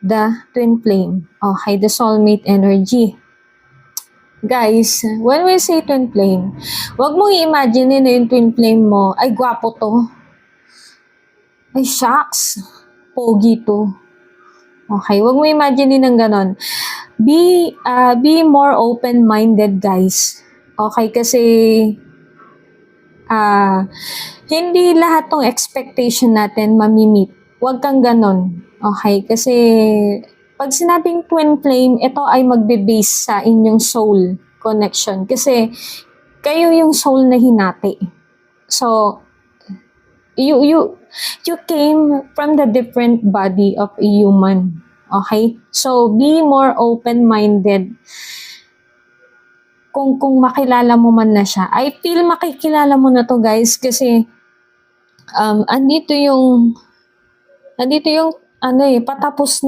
the twin flame. Okay, the soulmate energy. Guys, when we say twin flame, wag mong i-imagine na yung twin flame mo, ay gwapo to. Ay shucks, pogi to. Okay, wag mo imagine ng ganon. Be more open-minded, guys. Okay, kasi hindi lahat ng expectation natin mamimit. Huwag kang ganon. Okay, kasi pag sinabing twin flame, ito ay magbe-base sa inyong soul connection. Kasi kayo yung soul na hinati. So, you came from the different body of a human. Okay? So, be more open-minded. Kung makilala mo man na siya. I feel makikilala mo na to, guys, kasi andito yung patapos na